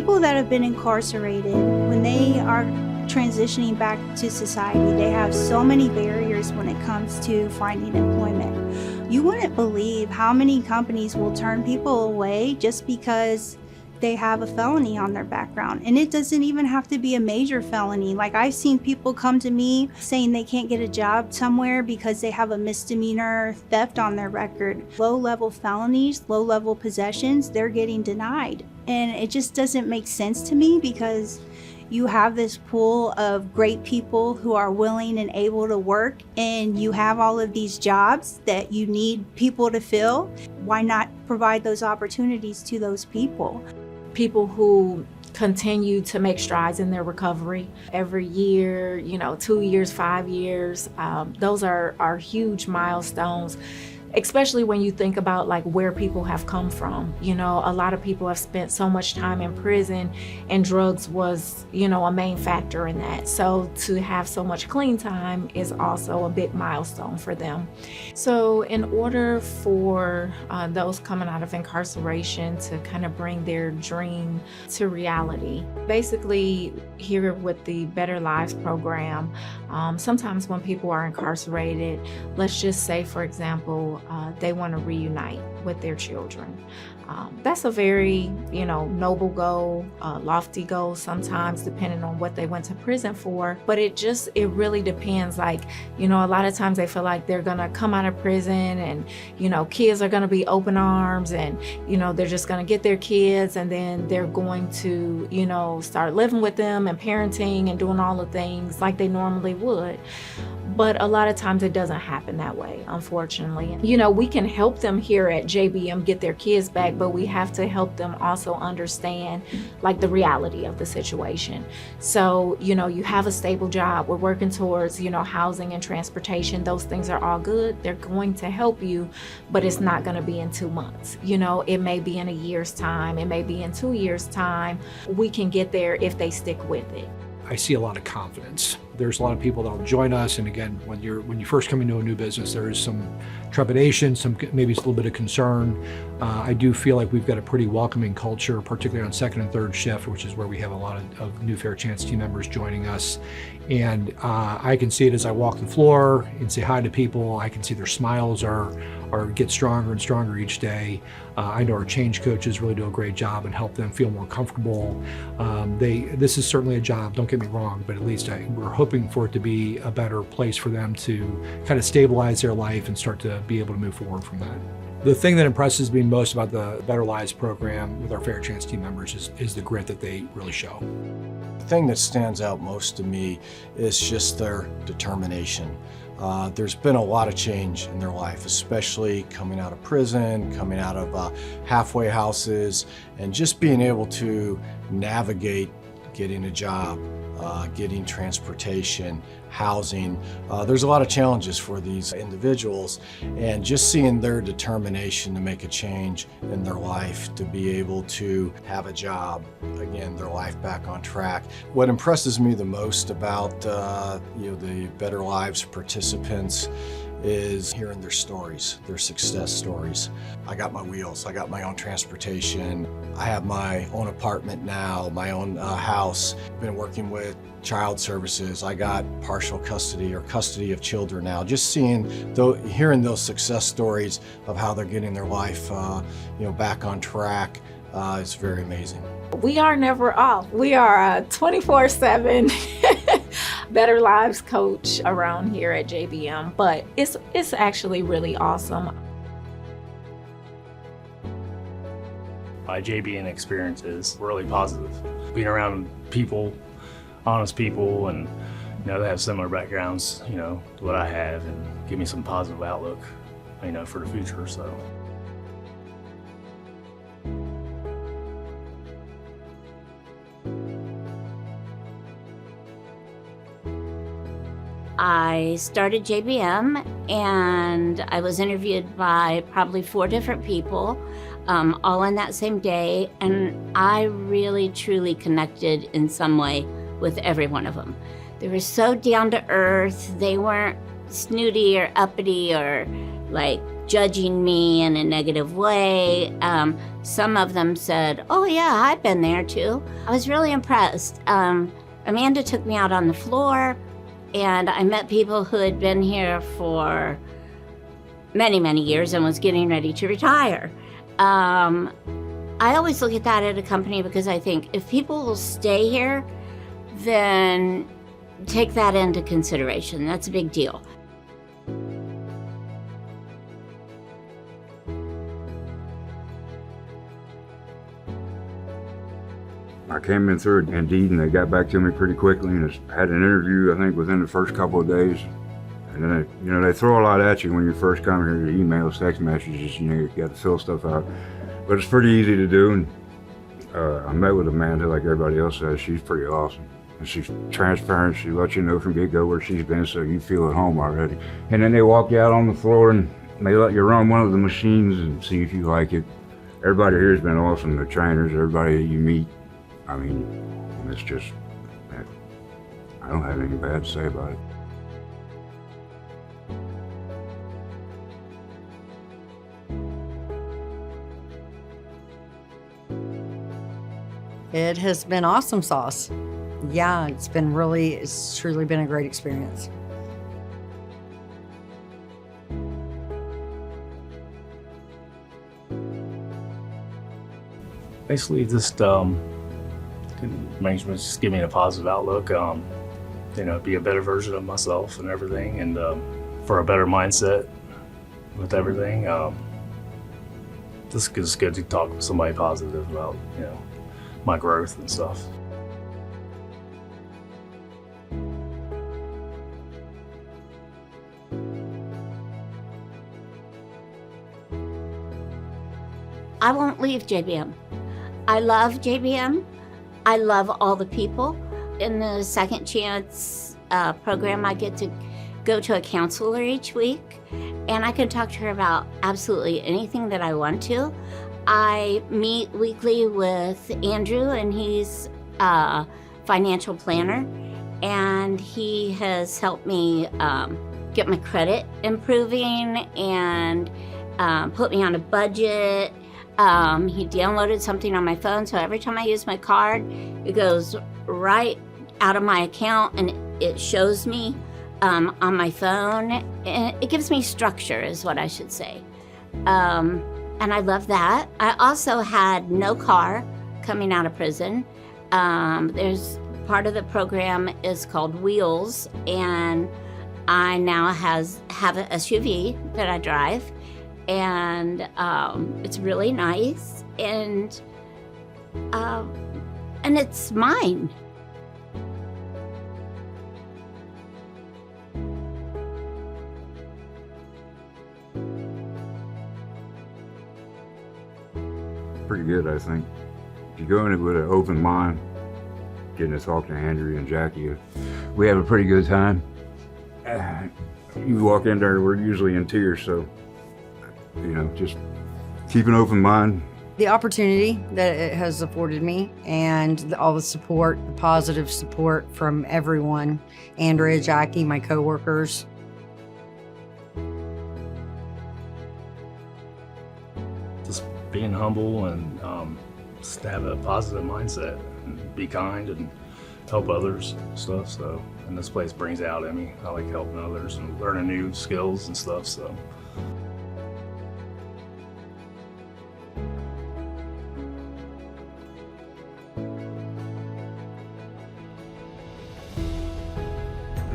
People that have been incarcerated, when they are transitioning back to society, they have so many barriers when it comes to finding employment. You wouldn't believe how many companies will turn people away just because they have a felony on their background. And it doesn't even have to be a major felony. Like, I've seen people come to me saying they can't get a job somewhere because they have a misdemeanor theft on their record. Low-level felonies, low-level possessions, they're getting denied. And it just doesn't make sense to me, because you have this pool of great people who are willing and able to work, and you have all of these jobs that you need people to fill. Why not provide those opportunities to those people? People who continue to make strides in their recovery every year, 2 years, 5 years, those are huge milestones. Especially when you think about like where people have come from. A lot of people have spent so much time in prison, and drugs was, a main factor in that. So to have so much clean time is also a big milestone for them. So in order for those coming out of incarceration to kind of bring their dream to reality, basically here with the Better Lives program, sometimes when people are incarcerated, let's just say, for example, they want to reunite with their children. That's a very, noble goal, lofty goal sometimes, depending on what they went to prison for. But it really depends. Like, a lot of times they feel like they're going to come out of prison and, kids are going to be open arms and, they're just going to get their kids and then they're going to, start living with them and parenting and doing all the things like they normally would. But a lot of times it doesn't happen that way, unfortunately. We can help them here at JBM get their kids back, but we have to help them also understand like the reality of the situation. So, you have a stable job. We're working towards, housing and transportation. Those things are all good. They're going to help you, but it's not going to be in 2 months. It may be in a year's time. It may be in 2 years' time. We can get there if they stick with it. I see a lot of confidence. There's a lot of people that will join us, and again, when you first come into a new business, there is some trepidation, maybe it's a little bit of concern. I do feel like we've got a pretty welcoming culture, particularly on second and third shift, which is where we have a lot of new Fair Chance team members joining us. And I can see it as I walk the floor and say hi to people. I can see their smiles get stronger and stronger each day. I know our change coaches really do a great job and help them feel more comfortable. This is certainly a job, don't get me wrong, but at least we're hoping for it to be a better place for them to kind of stabilize their life and start to be able to move forward from that. The thing that impresses me most about the Better Lives program with our Fair Chance team members is the grit that they really show. The thing that stands out most to me is just their determination. There's been a lot of change in their life, especially coming out of prison, coming out of halfway houses, and just being able to navigate getting a job, getting transportation, housing. There's a lot of challenges for these individuals, and just seeing their determination to make a change in their life, to be able to have a job, again, their life back on track. What impresses me the most about the Better Lives participants is hearing their stories, their success stories. I got my wheels, I got my own transportation, I have my own apartment now, my own house. Been working with child services, I got partial custody or custody of children now. Just hearing those success stories of how they're getting their life back on track is very amazing. We are never off. We are a 24/7 Better Lives coach around here at JBM, but it's actually really awesome. My JBM experience is really positive. Being around people, honest people, and that have similar backgrounds, to what I have, and give me some positive outlook, for the future. So. I started JBM, and I was interviewed by probably 4 different people, all on that same day, and I really truly connected in some way with every one of them. They were so down to earth. They weren't snooty or uppity or like judging me in a negative way. Some of them said, "Oh yeah, I've been there too." I was really impressed. Amanda took me out on the floor, and I met people who had been here for many, many years and was getting ready to retire. I always look at that at a company because I think if people will stay here, then take that into consideration. That's a big deal. I came in through Indeed and they got back to me pretty quickly and had an interview, I think, within the first couple of days. And then, they throw a lot at you when you first come here, your emails, text messages, you got to fill stuff out. But it's pretty easy to do. And I met with Amanda, like everybody else says. She's pretty awesome. And she's transparent. She lets you know from get-go where she's been so you feel at home already. And then they walk you out on the floor and they let you run one of the machines and see if you like it. Everybody here has been awesome. The trainers, everybody that you meet. I mean, it's just, I don't have anything bad to say about it. It has been awesome sauce. Yeah, it's truly been a great experience. Basically, just management just give me a positive outlook. Be a better version of myself and everything, and for a better mindset with everything. This is good to talk to somebody positive about, my growth and stuff. I won't leave JBM. I love JBM. I love all the people. In the Second Chance program, I get to go to a counselor each week, and I can talk to her about absolutely anything that I want to. I meet weekly with Andrew, and he's a financial planner, and he has helped me get my credit improving and put me on a budget. He downloaded something on my phone, so every time I use my card, it goes right out of my account and it shows me on my phone. And it gives me structure, is what I should say. And I love that. I also had no car coming out of prison. There's part of the program is called Wheels, and I now have an SUV that I drive. And it's really nice, and it's mine. Pretty good, I think. If you go in it with an open mind, getting to talk to Andrea and Jackie, we have a pretty good time. You walk in there, we're usually in tears, so just keep an open mind. The opportunity that it has afforded me and all the support, the positive support from everyone, Andrea, Jackie, my coworkers. Just being humble and just have a positive mindset and be kind and help others and stuff. So, and this place brings it out in me. I like helping others and learning new skills and stuff. So.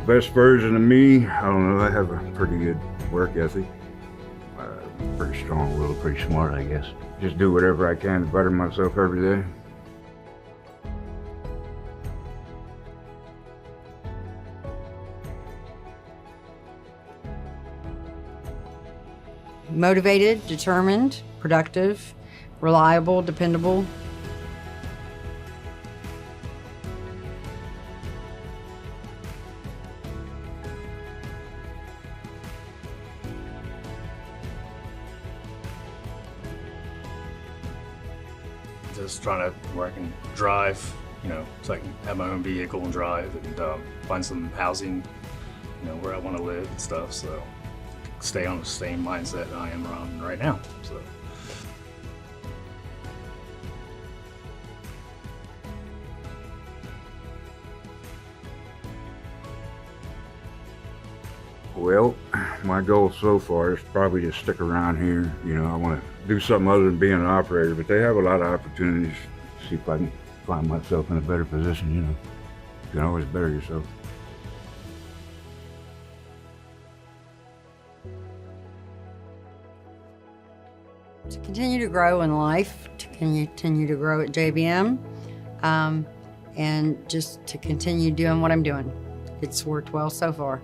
Best version of me, I don't know, I have a pretty good work ethic. Pretty strong-willed, pretty smart, I guess. Just do whatever I can to better myself every day. Motivated, determined, productive, reliable, dependable. Just trying to where I can drive, so I can have my own vehicle and drive and find some housing, where I want to live and stuff. So stay on the same mindset I am on right now. So. Well, my goal so far is probably to stick around here. You know, I want to do something other than being an operator, but they have a lot of opportunities. See if I can find myself in a better position, you know. You can always better yourself. To continue to grow in life, to continue to grow at JBM, and just to continue doing what I'm doing. It's worked well so far.